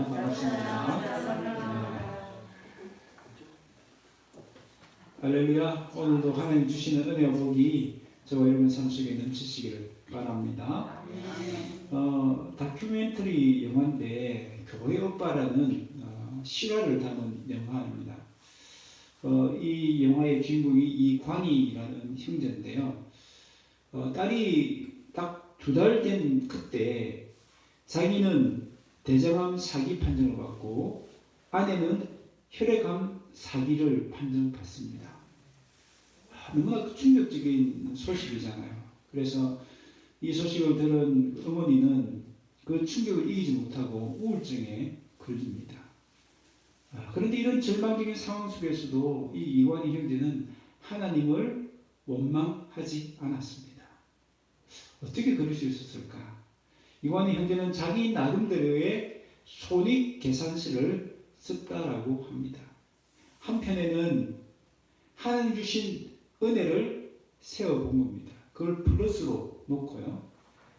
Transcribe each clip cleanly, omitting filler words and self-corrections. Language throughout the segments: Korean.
오셨습니다. 반갑습니다. 할렐루야. 오늘도 하나님 주시는 은혜와 복이 저와 여러분 삶 속에 넘치시기를 바랍니다. 다큐멘터리 영화인데 교회 오빠라는 실화를 담은 영화입니다. 이 영화의 주인공이 이광희라는 형제인데요. 딸이 딱 2달 된 그때 자기는 대장암 사기 판정을 받고 아내는 혈액암 사기를 판정받습니다. 너무나 충격적인 소식이잖아요. 그래서 이 소식을 들은 어머니는 그 충격을 이기지 못하고 우울증에 걸립니다. 그런데 이런 절망적인 상황 속에서도 이 이완희 형제는 하나님을 원망하지 않았습니다. 어떻게 그럴 수 있었을까? 이완희 형제는 자기 나름대로의 손익계산서를 썼다라고 합니다. 한편에는 하나님 주신 은혜를 세워본 겁니다. 그걸 플러스로 놓고요.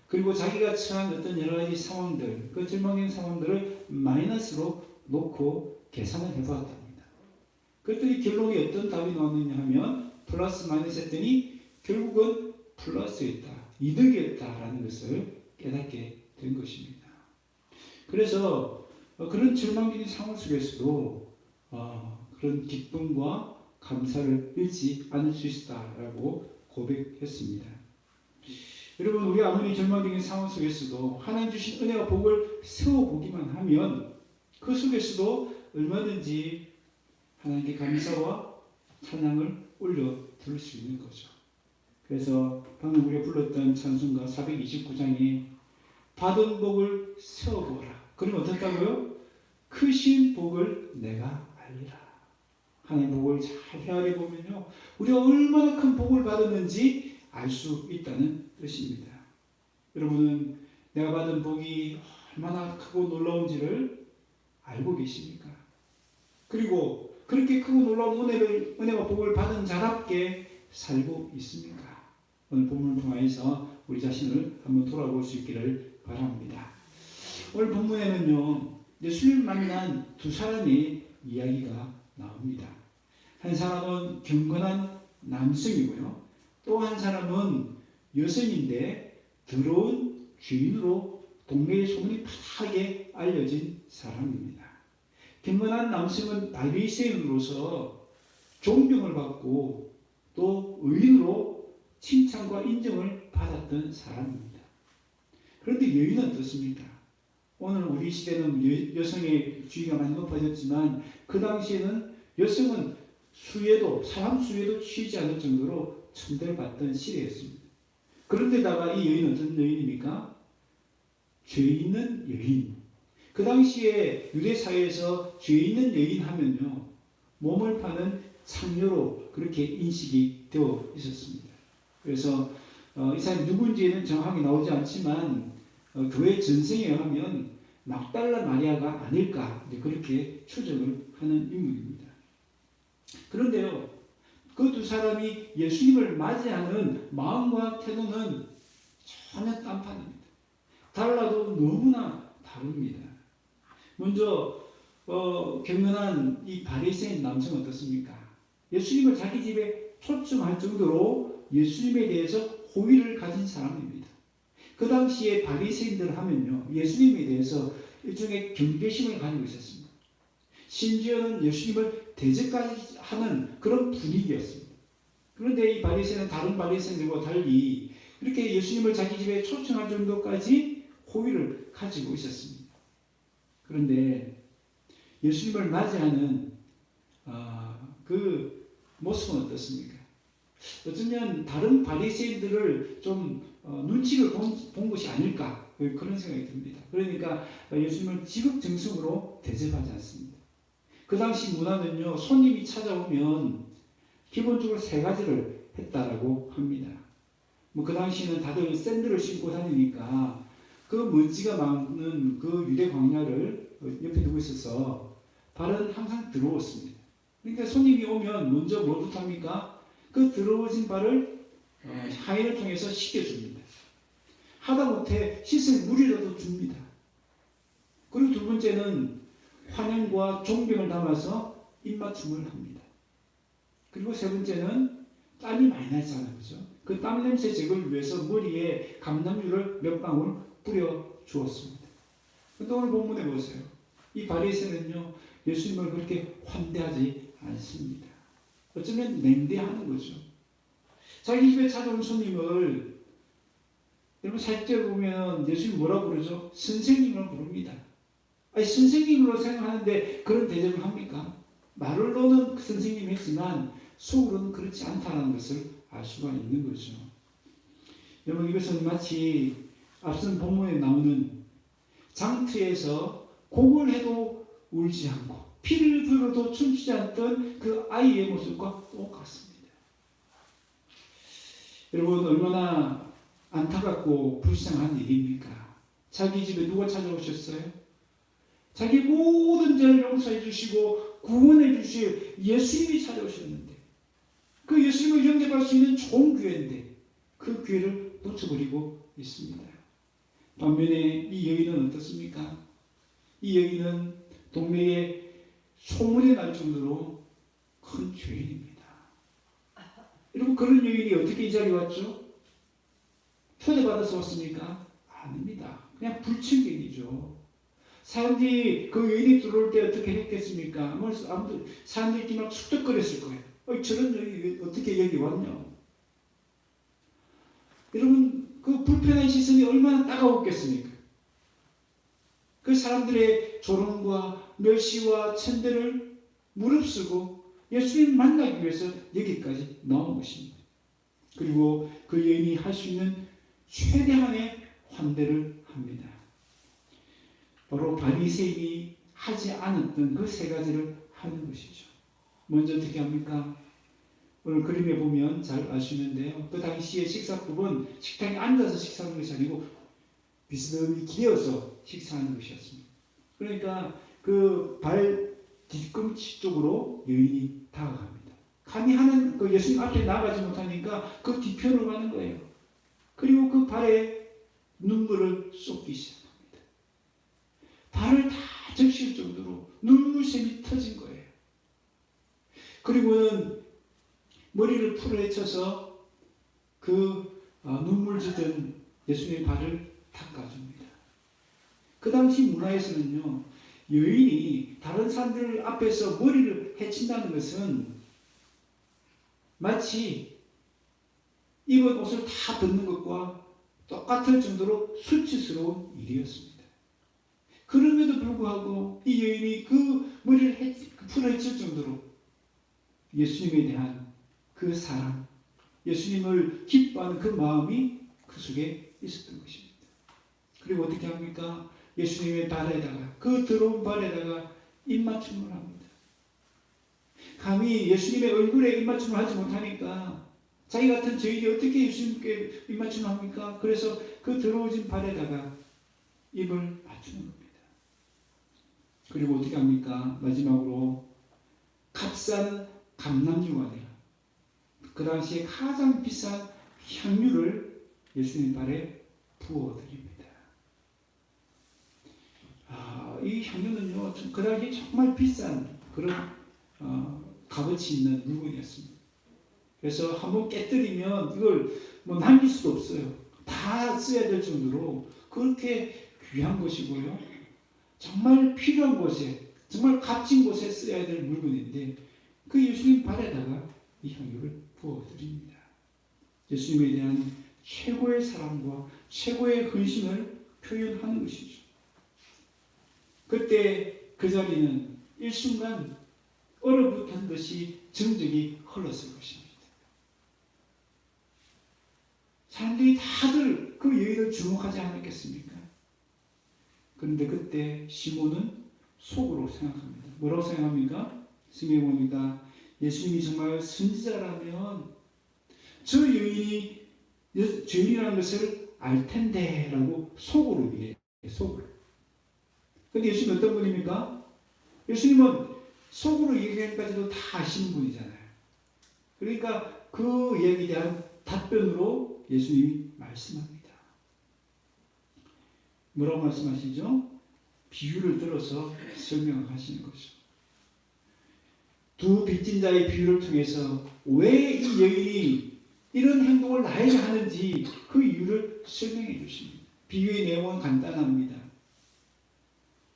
그리고 자기가 처한 어떤 여러 가지 상황들, 그 절망적인 상황들을 마이너스로 놓고 계산을 해보았답니다. 그랬더니 결론이 어떤 답이 나왔느냐 하면 플러스 마이너스 했더니 결국은 플러스였다, 이득이었다라는 것을 깨닫게 된 것입니다. 그래서 그런 절망적인 상황 속에서도 그런 기쁨과 감사를 잃지 않을 수 있다라고 고백했습니다. 여러분, 우리 아무리 절망적인 상황 속에서도 하나님 주신 은혜와 복을 세워보기만 하면 그 속에서도 얼마든지 하나님께 감사와 찬양을 올려 드릴 수 있는 거죠. 그래서 방금 우리가 불렀던 찬송가 429장에 받은 복을 세워보라. 그러면 어떻다고요? 크신 복을 내가 알리라. 하나님 복을 잘 헤아려 보면요, 우리가 얼마나 큰 복을 받았는지 알 수 있다는 뜻입니다. 여러분은 내가 받은 복이 얼마나 크고 놀라운지를 알고 계십니까? 그리고 그렇게 크고 놀라운 은혜와 복을 받은 자답게 살고 있습니까? 오늘 본문을 통해서 우리 자신을 한번 돌아볼 수 있기를 바랍니다. 오늘 본문에는요, 예수님 만난 2사람의 이야기가 나옵니다. 한 사람은 경건한 남성이고요, 또 한 사람은 여성인데 더러운 죄인으로 동네의 소문이 파하게 알려진 사람입니다. 경건한 남성은 바리새인으로서 존경을 받고 또 의인으로 칭찬과 인정을 받았던 사람입니다. 그런데 여인은 어떻습니까? 오늘 우리 시대는 여성의 주의가 많이 높아졌지만 그 당시에는 여성은 사람 수에도 취하지 않을 정도로 천대받던 시대였습니다. 그런데다가 이 여인은 어떤 여인입니까? 죄 있는 여인. 그 당시에 유대 사회에서 죄 있는 여인 하면요, 몸을 파는 창녀로 그렇게 인식이 되어 있었습니다. 그래서 이 사람이 누군지는 정확하게 나오지 않지만 교회 전생에 의하면 막달라 마리아가 아닐까 그렇게 추정을 하는 인물입니다. 그런데요, 그 2사람이 예수님을 맞이하는 마음과 태도는 전혀 딴판입니다. 달라도 너무나 다릅니다. 먼저 경건한 이 바리새인 남성은 어떻습니까? 예수님을 자기 집에 초청할 정도로 예수님에 대해서 호의를 가진 사람입니다. 그 당시에 바리새인들 하면요, 예수님에 대해서 일종의 경계심을 가지고 있었습니다. 심지어는 예수님을 대적까지 하는 그런 분위기였습니다. 그런데 이 바리새인은 다른 바리새인들과 달리 이렇게 예수님을 자기 집에 초청할 정도까지 호의를 가지고 있었습니다. 그런데 예수님을 맞이하는 그 모습은 어떻습니까? 어쩌면 다른 바리새인들을 좀 눈치를 본 것이 아닐까, 그런 생각이 듭니다. 그러니까 예수님을 지극정성으로 대접하지 않습니다. 그 당시 문화는요, 손님이 찾아오면 기본적으로 3가지를 했다라고 합니다. 그 당시에는 다들 샌들을 신고 다니니까 그 먼지가 많은 그 유대 광야를 옆에 두고 있어서 발은 항상 더러웠습니다. 그러니까 손님이 오면 먼저 뭐부터 합니까? 그 더러워진 발을 하인을 통해서 씻겨줍니다. 하다못해 씻을 물이라도 줍니다. 그리고 두 번째는 환영과 존경을 담아서 입맞춤을 합니다. 그리고 세 번째는 땀이 많이 나잖아요. 그죠? 그 땀 냄새 제거를 위해서 머리에 감람유를 몇 방울 뿌려 주었습니다. 근데 오늘 본문에 보세요. 이 바리새인은요, 예수님을 그렇게 환대하지 않습니다. 어쩌면 냉대하는 거죠. 자기 집에 찾아온 손님을, 여러분 살때 보면 예수님 뭐라고 부르죠? 선생님을 부릅니다. 아니, 선생님으로 생각하는데 그런 대접을 합니까? 말로는 선생님 했지만 속으로는 그렇지 않다는 것을 알 수가 있는 거죠. 여러분, 이것은 마치 앞선 본문에 나오는 장터에서 곡을 해도 울지 않고 피를 들어도 춤추지 않던 그 아이의 모습과 똑같습니다. 여러분, 얼마나 안타깝고 불쌍한 일입니까? 자기 집에 누가 찾아오셨어요? 자기 모든 죄를 용서해 주시고 구원해 주실 예수님이 찾아오셨는데, 그 예수님을 영접할 수 있는 좋은 기회인데 그 기회를 놓쳐버리고 있습니다. 반면에 이 여인은 어떻습니까? 이 여인은 동네에 소문이 날 정도로 큰 죄인입니다. 여러분, 그런 여인이 어떻게 이 자리에 왔죠? 초대받아서 왔습니까? 아닙니다. 그냥 불친객이죠. 사람들이 그 여인이 들어올 때 어떻게 했겠습니까? 아무도 사람들이 막 숙덕거렸을 거예요. 저런 여인이 어떻게 여기 왔냐? 여러분, 그 불편한 시선이 얼마나 따가웠겠습니까? 그 사람들의 조롱과 멸시와 천대를 무릅쓰고 예수님 만나기 위해서 여기까지 나온 것입니다. 그리고 그 여인이 할 수 있는 최대한의 환대를 합니다. 바로 바리새인이 하지 않았던 그 세 가지를 하는 것이죠. 먼저 어떻게 합니까? 오늘 그림에 보면 잘 알 수 있는데요. 그 당시의 식사법은 식탁에 앉아서 식사하는 것이 아니고 비스듬히 기어서 식사하는 것이었습니다. 그러니까 그 발 뒤꿈치 쪽으로 여인이 다가갑니다. 감히 하는 그 예수님 앞에 나가지 못하니까 그 뒤편으로 가는 거예요. 그리고 그 발에 눈물을 쏟기 시작합니다. 발을 다 적실 정도로 눈물샘이 터진 거예요. 그리고는 머리를 풀어헤쳐서 그 눈물 젖은 예수님의 발을 닦아줍니다. 그 당시 문화에서는요, 여인이 다른 사람들 앞에서 머리를 헤친다는 것은 마치 입은 옷을 다 벗는 것과 똑같을 정도로 수치스러운 일이었습니다. 그럼에도 불구하고 이 여인이 그 머리를 풀어헤칠 정도로 예수님에 대한 그 사랑, 예수님을 기뻐하는 그 마음이 그 속에 있었던 것입니다. 그리고 어떻게 합니까? 예수님의 발에다가, 그 더러운 발에다가 입맞춤을 합니다. 감히 예수님의 얼굴에 입맞춤을 하지 못하니까 자기 같은 저희들이 어떻게 예수님께 입맞춤을 합니까? 그래서 그 더러워진 발에다가 입을 맞추는 겁니다. 그리고 어떻게 합니까? 마지막으로 값싼 감람유가 아니라 그 당시에 가장 비싼 향유를 예수님 발에 부어드립니다. 이 향유는요, 그 당시 정말 비싼 그런 값어치 있는 물건이었습니다. 그래서 한번 깨뜨리면 이걸 남길 수도 없어요. 다 써야 될 정도로 그렇게 귀한 것이고요. 정말 필요한 곳에, 정말 값진 곳에 써야 될 물건인데 그 예수님 발에다가 이 향유를 부어드립니다. 예수님에 대한 최고의 사랑과 최고의 헌신을 표현하는 것이죠. 그때 그 자리는 일순간 얼어붙은 듯이 정적이 흘렀을 것입니다. 사람들이 다들 그 여인을 주목하지 않았겠습니까? 그런데 그때 시몬은 속으로 생각합니다. 뭐라고 생각합니까? 성경에 보니까 예수님이 정말 선지자라면 저 여인이 죄인이라는 것을 알 텐데 라고 속으로 얘기해요. 속으로. 근데 예수님은 어떤 분입니까? 예수님은 속으로 얘기하기까지도 다 아시는 분이잖아요. 그러니까 그 얘기에 대한 답변으로 예수님이 말씀합니다. 뭐라고 말씀하시죠? 비유를 들어서 설명하시는 거죠. 두 빚진 자의 비유를 통해서 왜 이 여인이 이런 행동을 나에게 하는지 그 이유를 설명해 주십니다. 비유의 내용은 간단합니다.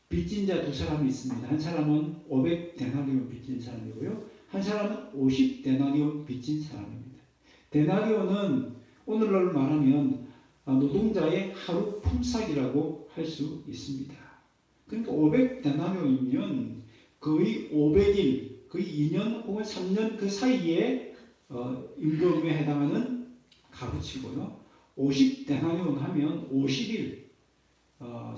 빚진 자 두 사람이 있습니다. 한 사람은 500데나리온 빚진 사람이고요. 한 사람은 50데나리온 빚진 사람입니다. 데나리온은 오늘날로 말하면 노동자의 하루 품삯이라고 할 수 있습니다. 그러니까 500데나리온이면 거의 500일, 거의 2년 혹은 3년 그 사이에 임금에 해당하는 값어치고요. 50데나리온 하면 50일,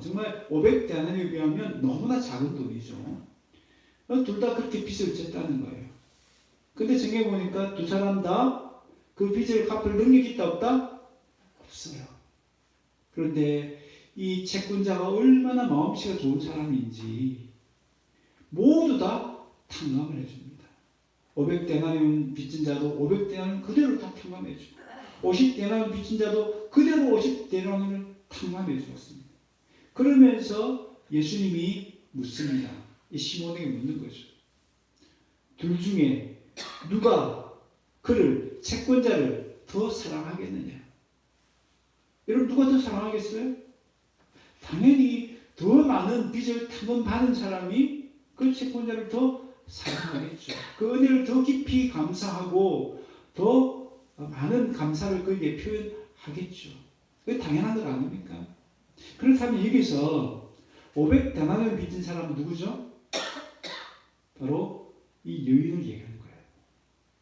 정말 500데나리온에 비하면 너무나 작은 돈이죠. 둘 다 그렇게 빚을 졌다는 거예요. 근데 생각해 보니까 두 사람 다 그 빚을 갚을 능력이 있다 없다? 없어요. 그런데 이 채권자가 얼마나 마음씨가 좋은 사람인지 모두 다 탕감을 해줍니다. 500데나리온 빚진 자도 500데나리온 그대로 다 탕감해 주고 50데나리온 빚진 자도 그대로 50데나리온을 탕감해 주었습니다. 그러면서 예수님이 묻습니다. 이 시몬에게 묻는 거죠. 둘 중에 누가 그를 채권자를 더 사랑하겠느냐? 여러분 누가 더 사랑하겠어요? 당연히 더 많은 빚을 탕감받은 사람이 그 채권자를 더 사랑하겠죠. 그 은혜를 더 깊이 감사하고 더 많은 감사를 그에게 표현하겠죠. 그게 당연한 것 아닙니까? 그렇다면 여기서 500데나리온 빚진 사람은 누구죠? 바로 이 여인을 얘기하는 거예요.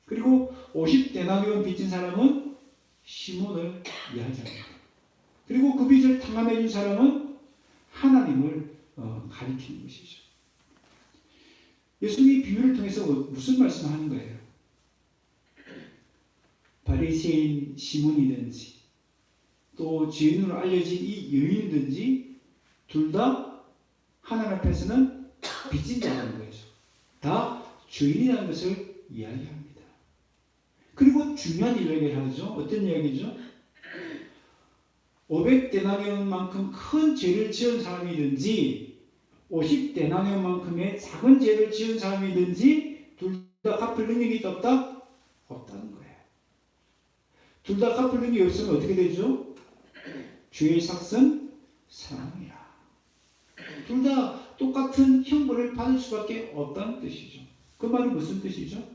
그리고 50데나리온 빚진 사람은 시몬을 이야기합니다. 그리고 그 빚을 탕감해 준 사람은 하나님을 가리키는 것이죠. 예수님이 비유를 통해서 무슨 말씀을 하는 거예요? 바리새인 시몬이든지 또 죄인으로 알려진 이 여인이든지 둘 다 하나님 앞에서는 빚진 자라는 거죠. 다 죄인이라는 것을 이야기합니다. 그리고 중요한 이야기를 하죠. 어떤 이야기죠? 500데나리온만큼 큰 죄를 지은 사람이든지 50데나리온만큼의 작은 죄를 지은 사람이든지 둘 다 갚을 능력이 있다 없다? 없다는 거예요. 둘 다 갚을 능력이 없으면 어떻게 되죠? 죄의 삭은 사망이라. 둘 다 똑같은 형벌을 받을 수밖에 없다는 뜻이죠. 그 말은 무슨 뜻이죠?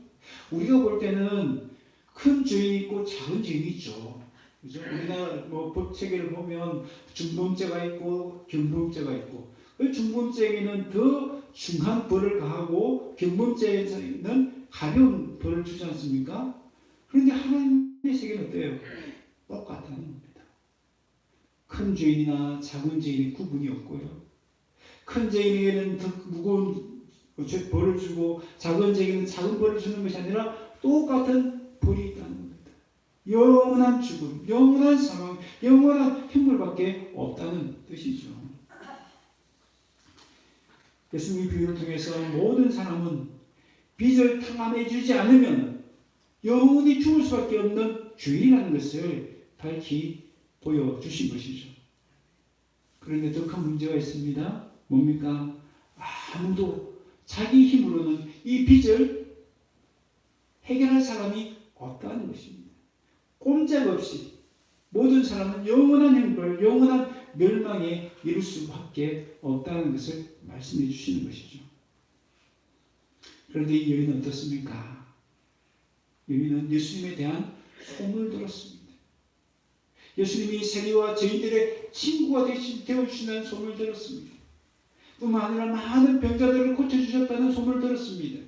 우리가 볼 때는 큰 죄인이 있고 작은 죄인이 있죠. 그죠? 우리나라 법 체계를 보면 중범죄가 있고 경범죄가 있고, 그 중범죄에는 더 중한 벌을 가하고 경범죄에는 가벼운 벌을 주지 않습니까? 그런데 하나님의 세계는 어때요? 똑같다는 겁니다. 큰 죄인이나 작은 죄인의 구분이 없고요. 큰 죄인에게는 더 무거운 벌을 주고 작은 죄인에게는 작은 벌을 주는 것이 아니라 똑같은 벌이 있다는 겁니다. 영원한 죽음, 영원한 사망, 영원한 형벌밖에 없다는 뜻이죠. 예수님의 비유를 통해서 모든 사람은 빚을 탕감해 주지 않으면 영원히 죽을 수밖에 없는 죄인이라는 것을 밝히 보여주신 것이죠. 그런데 더 큰 문제가 있습니다. 뭡니까? 아무도 자기 힘으로는 이 빚을 해결할 사람이 없다는 것입니다. 꼼짝없이 모든 사람은 영원한 형벌, 영원한 멸망에 이를 수밖에 없다는 것을 말씀해 주시는 것이죠. 그런데 이 여인은 어떻습니까? 여인은 예수님에 대한 소문을 들었습니다. 예수님이 세리와 죄인들의 친구가 되어주신다는 소문을 들었습니다. 뿐만 아니라 많은 병자들을 고쳐주셨다는 소문을 들었습니다.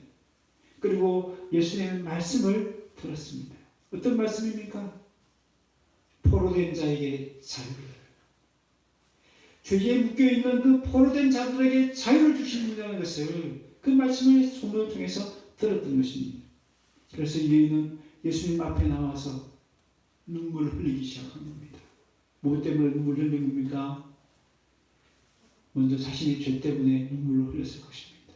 그리고 예수님의 말씀을 들었습니다. 어떤 말씀입니까? 포로된 자에게 자유를, 죄에 묶여있는 그 포로된 자들에게 자유를 주신다는 것을 그 말씀을 소문을 통해서 들었던 것입니다. 그래서 여인은 예수님 앞에 나와서 눈물을 흘리기 시작한 겁니다. 무엇 때문에 눈물을 흘린 겁니까? 먼저 자신의 죄 때문에 눈물을 흘렸을 것입니다.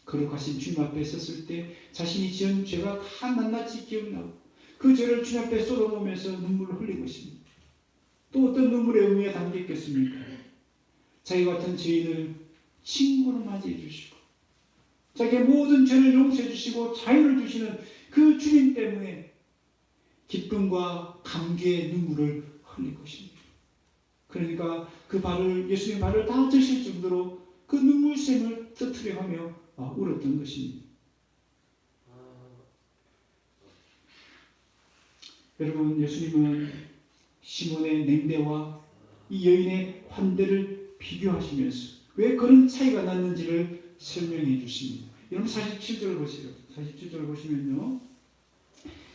거룩하신 주님 앞에 섰을 때 자신이 지은 죄가 다 낱낱이 기억나고 그 죄를 주님 앞에 쏟아놓으면서 눈물을 흘린 것입니다. 또 어떤 눈물의 의미가 담겨 있겠습니까? 자기 같은 죄인을 친구로 맞이해 주시고 자기의 모든 죄를 용서해 주시고 자유를 주시는 그 주님 때문에 기쁨과 감개의 눈물을 흘릴 것입니다. 그러니까 그 발을 예수님의 발을 다 젖실 정도로 그 눈물샘을 터뜨려 하며 울었던 것입니다. 여러분, 예수님은 시몬의 냉대와 이 여인의 환대를 비교하시면서 왜 그런 차이가 났는지를 설명해 주십니다. 여러분 47절을 보세요. 47절을 보시면요.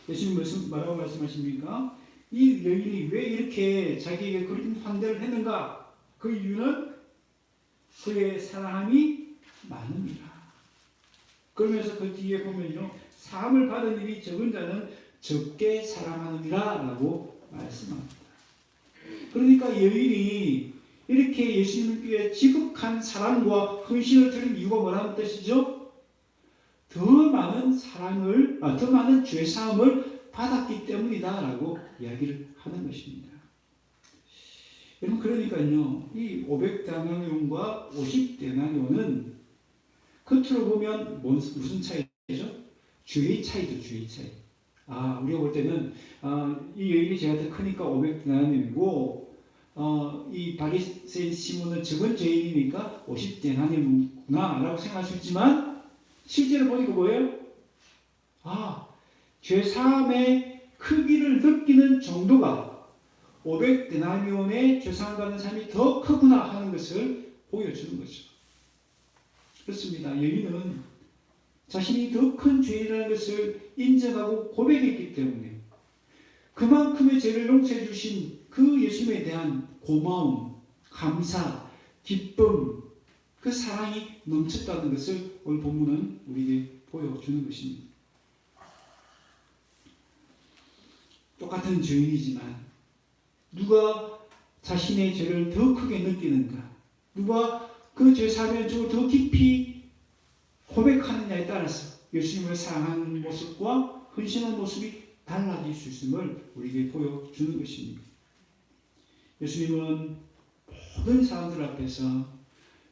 예수님 뭐라고 말씀하십니까? 이 여인이 왜 이렇게 자기에게 그런 환대를 했는가? 그 이유는 그의 사랑함이 많음이라. 그러면서 그 뒤에 보면요. 사함을 받은 일이 적은 자는 적게 사랑하느니라 라고 말씀합니다. 그러니까 여인이 이렇게 예수님께 지극한 사랑과 헌신을 드린 이유가 뭐라는 뜻이죠? 더 많은 사랑을, 더 많은 죄사함을 받았기 때문이다 라고 이야기를 하는 것입니다. 여러분, 그러니까요, 이 500데나리온과 50데나리온은 겉으로 보면 무슨 차이죠? 죄의 차이죠, 죄의 차이. 우리가 볼 때는 이 여인이 죄가 더 크니까 500데나리온이고 이 바리새인 시몬은 적은 죄인이니까 50데나리온이구나 라고 생각할 수 있지만 실제로 보니까 뭐예요? 죄사함의 크기를 느끼는 정도가 500데나리온의 죄사함 받는 삶이 더 크구나 하는 것을 보여주는 거죠. 그렇습니다. 여인은 자신이 더 큰 죄인이라는 것을 인정하고 고백했기 때문에 그만큼의 죄를 용서해 주신 그 예수님에 대한 고마움, 감사, 기쁨, 그 사랑이 넘쳤다는 것을 오늘 본문은 우리에게 보여주는 것입니다. 똑같은 죄인이지만 누가 자신의 죄를 더 크게 느끼는가, 누가 그 죄사함의 은총을 더 깊이 고백하느냐에 따라서 예수님을 사랑하는 모습과 헌신하는 모습이 달라질 수 있음을 우리에게 보여주는 것입니다. 예수님은 모든 사람들 앞에서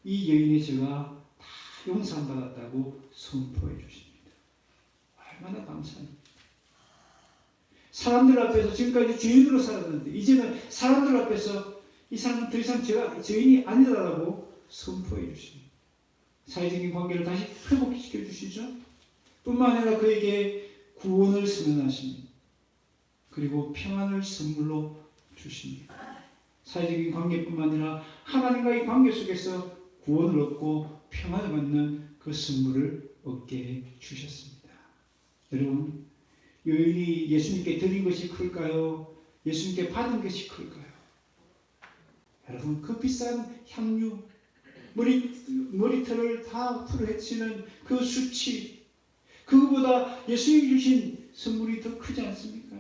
이 여인의 죄가 다 용서받았다고 선포해 주십니다. 얼마나 감사합니다. 사람들 앞에서 지금까지 죄인으로 살았는데 이제는 사람들 앞에서 이 사람은 더 이상 죄인이 아니다라고 선포해 주십니다. 사회적인 관계를 다시 회복시켜 주시죠. 뿐만 아니라 그에게 구원을 선언하십니다. 그리고 평안을 선물로 주십니다. 사회적인 관계뿐만 아니라 하나님과의 관계 속에서 구원을 얻고 평안을 받는 그 선물을 얻게 주셨습니다. 여러분, 여인이 예수님께 드린 것이 클까요? 예수님께 받은 것이 클까요? 여러분, 그 비싼 향유, 머리털을 다 풀어헤치는 그 수치, 그거보다 예수님이 주신 선물이 더 크지 않습니까?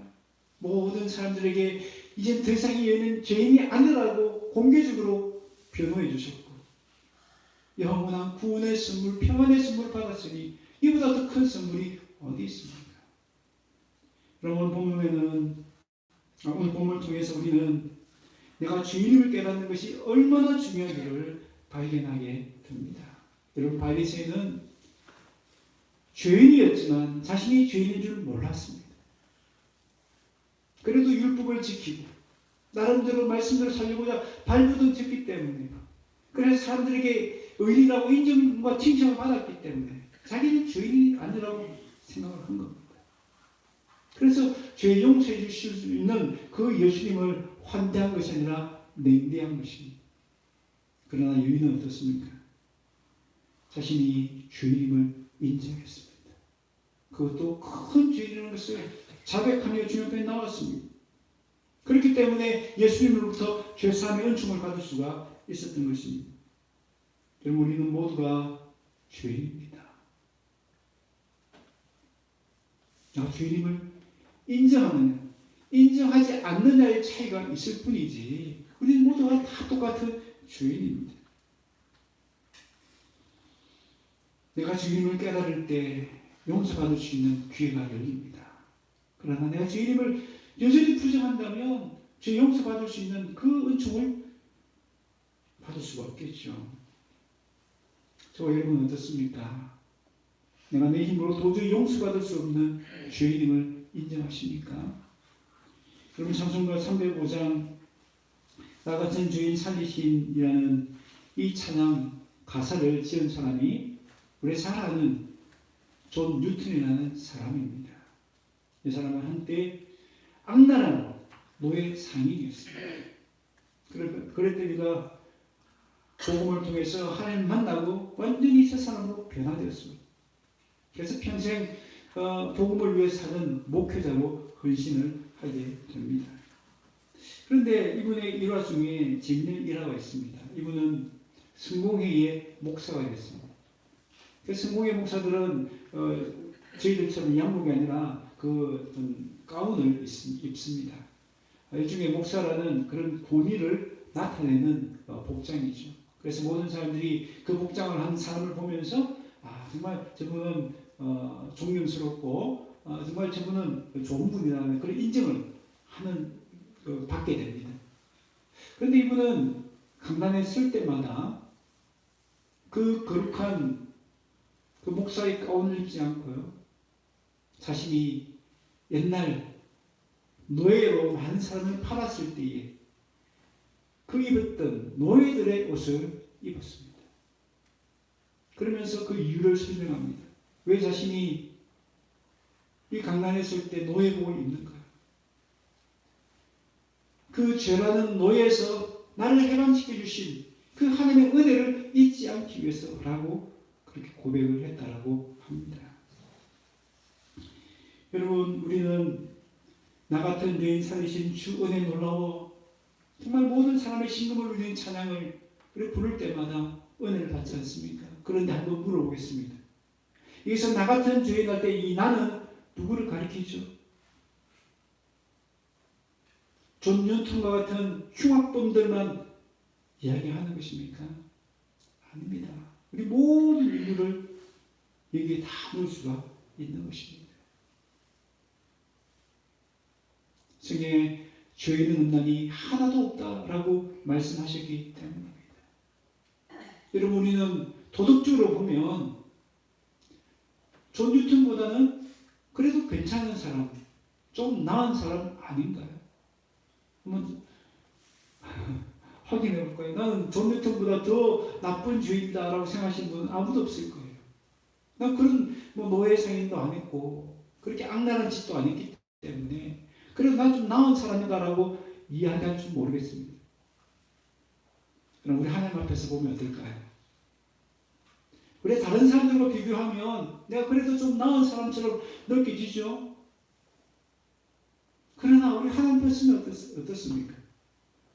모든 사람들에게 이제 더 이상 이 여인은 죄인이 아니라고 공개적으로 변호해 주셨고 영원한 구원의 선물, 평안의 선물을 받았으니 이보다 더 큰 선물이 어디 있습니까? 오늘 본문에는 오늘 본문을 통해서 우리는 내가 주님을 깨닫는 것이 얼마나 중요한지를 발견하게 됩니다. 여러분, 바리새인은 죄인이었지만 자신이 죄인인 줄 몰랐습니다. 그래도 율법을 지키고 나름대로 말씀대로 살려고자 발부둥쳤기 때문에, 그래서 사람들에게 의인이라고 인정과 칭찬을 받았기 때문에 자기는 죄인이 아니라고 생각을 한 겁니다. 그래서 죄 용서해 주실 수 있는 그 예수님을 환대한 것이 아니라 냉대한 것입니다. 그러나 여인은 어떻습니까? 자신이 죄인임을 인정했습니다. 그것도 큰 죄인이라는 것을 자백하며 주님 앞에 나왔습니다. 그렇기 때문에 예수님으로부터 죄사함의 은총을 받을 수가 있었던 것입니다. 여러분, 우리는 모두가 죄인입니다. 죄인임을 인정하느냐, 인정하지 않느냐의 차이가 있을 뿐이지 우리는 모두가 다 똑같은 죄인입니다. 내가 주님을 깨달을 때 용서받을 수 있는 기회가 열립니다. 그러나 내가 주님을 여전히 부정한다면 죄 용서받을 수 있는 그 은총을 받을 수가 없겠죠. 저와 여러분 어떻습니까? 내가 내 힘으로 도저히 용서받을 수 없는 죄인임을 인정하십니까? 여러분 찬송가 305장 나 같은 죄인 살리신이라는 이 찬양 가사를 지은 사람이 우리 잘 아는 존 뉴턴이라는 사람입니다. 이 사람은 한때 악랄한 노예 상인이었습니다. 그랬더니 그가 복음을 통해서 하나님 만나고 완전히 새 사람으로 변화되었습니다. 그래서 평생 복음을 위해 사는 목회자로 헌신을 하게 됩니다. 그런데 이분의 일화 중에 재미있는 일화가 있습니다. 이분은 성공회의 목사가 됐습니다. 그 성공회 목사들은 저희들처럼 양복이 아니라 그 가운을 입습니다. 일종의 목사라는 그런 권위를 나타내는 복장이죠. 그래서 모든 사람들이 그 복장을 한 사람을 보면서 정말 저분은 존경스럽고 정말 저분은 좋은 분이라는 그런 인정을 받게 됩니다. 그런데 이분은 강단에 쓸 때마다 그 거룩한 그 목사의 가운을 입지 않고요. 자신이 옛날 노예로 많은 사람을 팔았을 때에 그 입었던 노예들의 옷을 입었습니다. 그러면서 그 이유를 설명합니다. 왜 자신이 이 강단에 설 때 노예복을 입는가? 그 죄라는 노예에서 나를 해방시켜 주신 그 하나님의 은혜를 잊지 않기 위해서라고 그렇게 고백을 했다라고 합니다. 여러분, 우리는 나 같은 죄인 살리신 주 은혜 놀라워 정말 모든 사람의 신금을 울리는 찬양을 부를 때마다 은혜를 받지 않습니까? 그런데 한번 물어보겠습니다. 여기서 나 같은 죄인 할 때 이 나는 누구를 가리키죠? 존 뉴턴과 같은 흉악범들만 이야기하는 것입니까? 아닙니다. 우리 모든 인류를 여기에 다 넣을 수가 있는 것입니다. 성경에 죄인은 없나니 하나도 없다라고 말씀하셨기 때문입니다. 여러분, 우리는 도덕적으로 보면 존 뉴턴보다는 그래도 괜찮은 사람, 좀 나은 사람 아닌가요? 한번 확인해 볼까요? 나는 존 뉴턴보다 더 나쁜 죄인이다라고 생각하시는 분은 아무도 없을 거예요. 난 그런 노예 상인도 안 했고 그렇게 악랄한 짓도 안 했기 때문에 그래도 난 좀 나은 사람이다라고 이야기할 줄 모르겠습니다. 그럼 우리 하나님 앞에서 보면 어떨까요? 우리 다른 사람들과 비교하면 내가 그래도 좀 나은 사람처럼 느껴지죠? 그러나 우리 하나님 앞에서는 어떻습니까?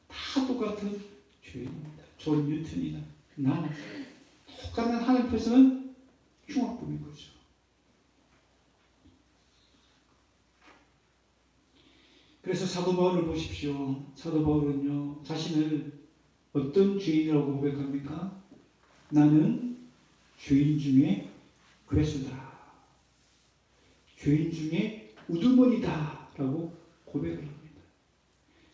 다 똑같은 죄인입니다. 존 뉴턴이나 나는 똑같은 하나님 앞에서는 흉악범인 거죠. 그래서 사도 바울을 보십시오. 사도 바울은요, 자신을 어떤 죄인이라고 고백합니까? 나는 죄인 중에 괴수다. 죄인 중에 우두머리다. 라고 고백을 합니다.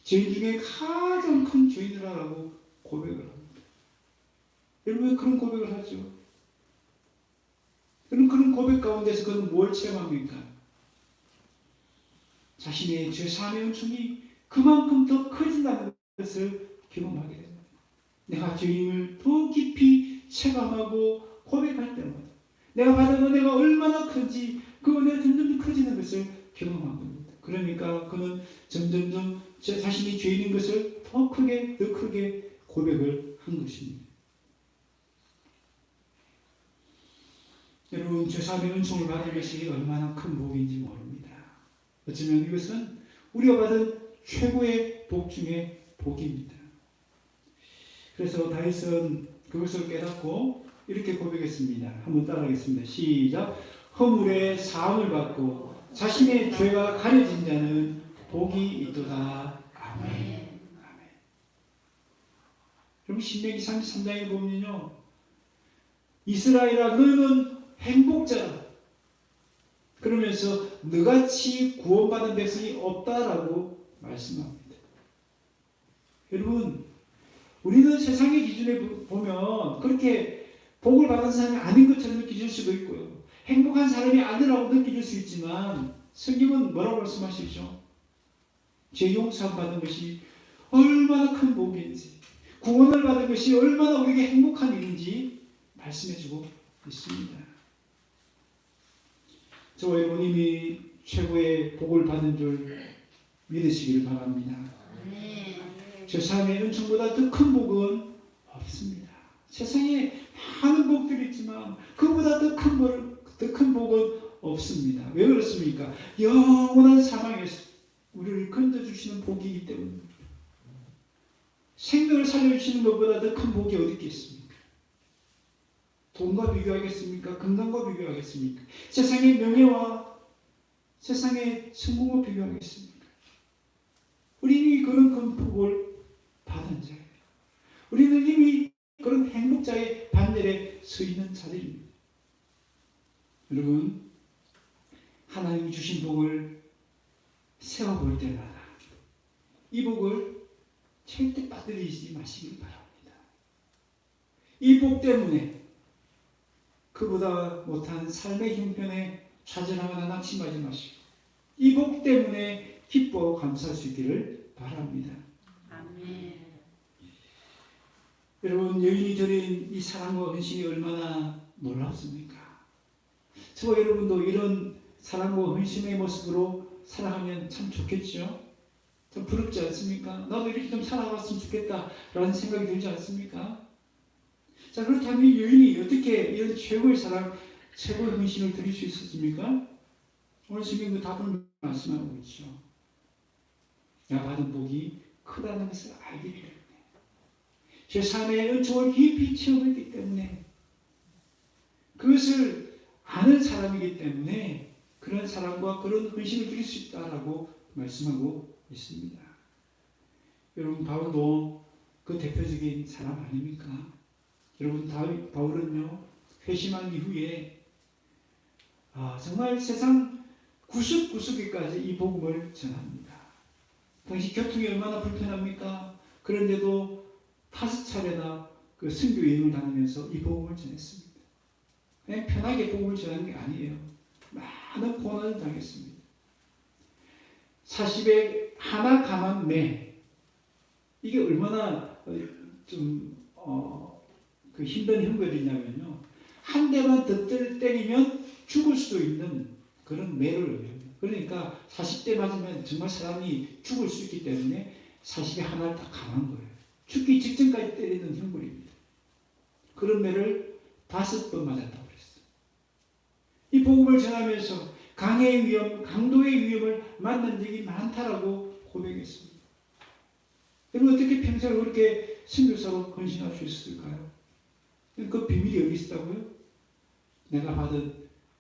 죄인 중에 가장 큰 죄인이라고 고백을 합니다. 여러분, 왜 그런 고백을 하죠? 그런 고백 가운데서 그는 뭘 체험합니까? 자신의 죄사함의 은총이 그만큼 더 커진다는 것을 경험하게 됩니다. 내가 죄인을 더 깊이 체감하고 고백할 때마다 내가 받은 은혜가 얼마나 큰지 그 은혜가 점점 커지는 것을 경험한 겁니다. 그러니까 그는 점점점 자신이 죄인인 것을 더 크게 고백을 한 것입니다. 여러분, 죄사함의 은총을 받은 것이 얼마나 큰 복인지 모릅니다. 어쩌면 이것은 우리가 받은 최고의 복 중의 복입니다. 그래서 다윗은 그것을 깨닫고 이렇게 고백했습니다. 한번 따라하겠습니다. 시작. 허물의 사함을 받고 자신의 죄가 가려진 자는 복이 있도다. 아멘. 아멘. 그럼 신명기 33장에 보면요, 이스라엘아 너는 행복자라. 그러면서 너같이 구원받은 백성이 없다라고 말씀합니다. 여러분, 우리는 세상의 기준에 보면 그렇게 복을 받은 사람이 아닌 것처럼 느껴질 수도 있고요. 행복한 사람이 아니라고 느껴질 수 있지만 성경은 뭐라고 말씀하시죠? 죄 용서 받은 것이 얼마나 큰 복인지, 구원을 받은 것이 얼마나 우리에게 행복한 일인지 말씀해주고 있습니다. 저와 여러분이 최고의 복을 받은 줄 믿으시기를 바랍니다. 저 세상의 은총보다 더 큰 복은 없습니다. 세상에 많은 복들이 있지만 그보다 더 큰 복은 없습니다. 왜 그렇습니까? 영원한 사망에서 우리를 건져주시는 복이기 때문입니다. 생명을 살려주시는 것보다 더 큰 복이 어디 있겠습니까? 돈과 비교하겠습니까? 건강과 비교하겠습니까? 세상의 명예와 세상의 성공과 비교하겠습니까? 우리는 그런 큰 복을 받은 자예요. 우리는 이미 그런 행복자의 반열에 서 있는 자들입니다. 여러분, 하나님이 주신 복을 세워볼 때마다 이 복을 절대 빠뜨리지 마시길 바랍니다. 이 복 때문에 그보다 못한 삶의 형편에 좌절하거나 낙심하지 마시고 이 복 때문에 기뻐 감사할 수 있기를 바랍니다. 아멘. 여러분, 여인이 드린 이 사랑과 헌신이 얼마나 놀랍습니까? 저와 여러분도 이런 사랑과 헌신의 모습으로 살아가면 참 좋겠죠? 좀 부럽지 않습니까? 나도 이렇게 좀 살아갔으면 좋겠다라는 생각이 들지 않습니까? 자, 그렇다면 이 여인이 어떻게 이런 최고의 사랑, 최고의 헌신을 드릴 수 있었습니까? 오늘 성경 그 답을 말씀하고 있죠. 내가 받은 복이 크다는 것을 알기 때문에, 제 삶의 은총을 깊이 체험했기 때문에, 그것을 아는 사람이기 때문에 그런 사랑과 그런 헌신을 드릴 수 있다라고 말씀하고 있습니다. 여러분, 바울도 그 대표적인 사람 아닙니까? 여러분, 바울은요, 회심한 이후에 정말 세상 구석구석에까지 이 복음을 전합니다. 당시 교통이 얼마나 불편합니까? 그런데도 5차례나 그 선교 여행을 다니면서 이 복음을 전했습니다. 그냥 편하게 복음을 전하는 게 아니에요. 많은 고난을 당했습니다. 40에 하나 감한 매, 이게 얼마나 그 힘든 형벌이냐면요, 한 대만 더 때리면 죽을 수도 있는 그런 매를 의미합니다. 그러니까 40대 맞으면 정말 사람이 죽을 수 있기 때문에 40에 하나를 다 감한 거예요. 죽기 직전까지 때리는 형벌입니다. 그런 매를 5번 맞았다고 그랬어요. 이 복음을 전하면서 강의 위험, 강도의 위험을 만난 적이 많다라고 고백했습니다. 여러분, 어떻게 평생을 그렇게 선교사로 헌신할 수 있을까요? 그 비밀이 어디 있다고요? 내가 받은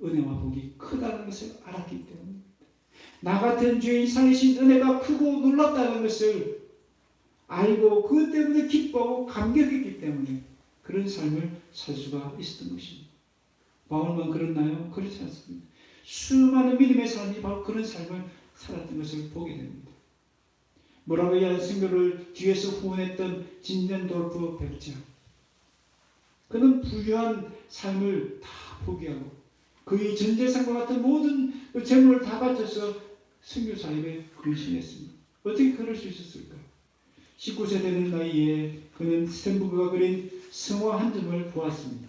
은혜와 복이 크다는 것을 알았기 때문입니다. 나 같은 죄인 살리신 은혜가 크고 놀랍다는 것을 알고 그것 때문에 기뻐하고 감격했기 때문에 그런 삶을 살 수가 있었던 것입니다. 바울만 그렇나요? 그렇지 않습니다. 수많은 믿음의 사람이 바로 그런 삶을 살았던 것을 보게 됩니다. 모라비아 선교를 뒤에서 후원했던 진덴도르프 백장, 그는 부유한 삶을 다 포기하고 그의 전 재산과 같은 모든 재물을 다 바쳐서 선교 사역에 헌신했습니다. 어떻게 그럴 수 있었을까? 19세 되는 나이에 그는 스탠버그가 그린 성화 한 점을 보았습니다.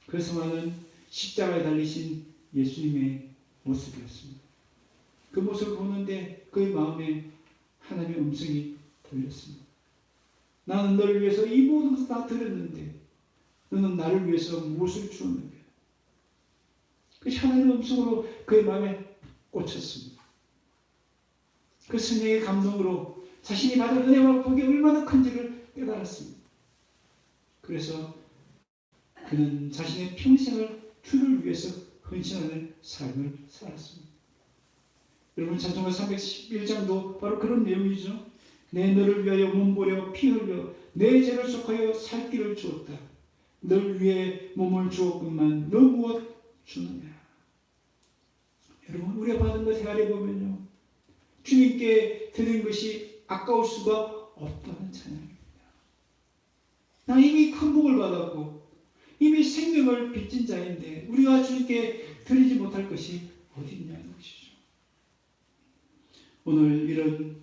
그 성화는 십자가에 달리신 예수님의 모습이었습니다. 그 모습을 보는데 그의 마음에 하나님의 음성이 들렸습니다. 나는 너를 위해서 이 모든 것을 다 들었는데 너는 나를 위해서 무엇을 주었는가? 그 하나님의 음성으로 그의 마음에 꽂혔습니다. 그 성령의 감동으로 자신이 받은 은혜와 복이 얼마나 큰지를 깨달았습니다. 그래서 그는 자신의 평생을 주를 위해서 헌신하는 삶을 살았습니다. 여러분, 찬송가 311장도 바로 그런 내용이죠. 내 너를 위하여 몸부려 피 흘려 내 죄를 속하여 살 길을 주었다. 널 위해 몸을 주었건만 너 무엇 주느냐. 여러분, 우리가 받은 것 헤아려 보면요, 주님께 드린 것이 아까울 수가 없다는 찬양입니다. 나 이미 큰 복을 받았고 이미 생명을 빚진 자인데 우리가 주님께 드리지 못할 것이 어디 있냐는 것이죠. 오늘 이런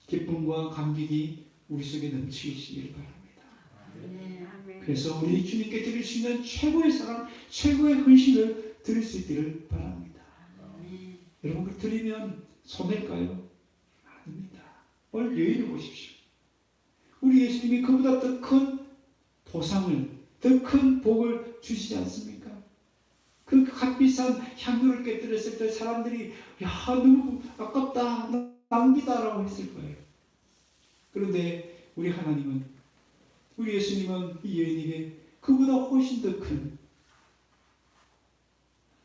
기쁨과 감격이 우리 속에 넘치시길 바랍니다. 그래서 우리 주님께 드릴 수 있는 최고의 사랑, 최고의 헌신을 드릴 수 있기를 바랍니다. 여러분, 그 드리면 손해일까요? 아닙니다. 오늘 여인을 보십시오. 우리 예수님이 그보다 더 큰 보상을, 더 큰 복을 주시지 않습니까? 그 값비싼 향유를 깨뜨렸을 때 사람들이 야, 너무 아깝다, 낭비다라고 했을 거예요. 그런데 우리 하나님은, 우리 예수님은 이 여인에게 그보다 훨씬 더 큰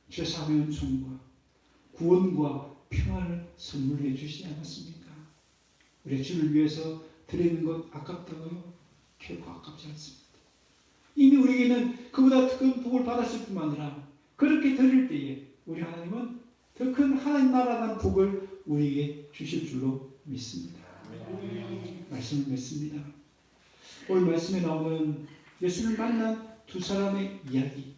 죄사함의 은총과 구원과 평안을 선물해 주시지 않았습니까? 우리 주를 위해서 드리는 것 아깝다고요? 결코 아깝지 않습니다. 이미 우리에게는 그보다 큰 복을 받았을 뿐만 아니라 그렇게 드릴 때에 우리 하나님은 더 큰 하나님 나라라는 복을 우리에게 주실 줄로 믿습니다. 말씀을 맺습니다. 오늘 말씀에 나오는 예수를 만난 두 사람의 이야기,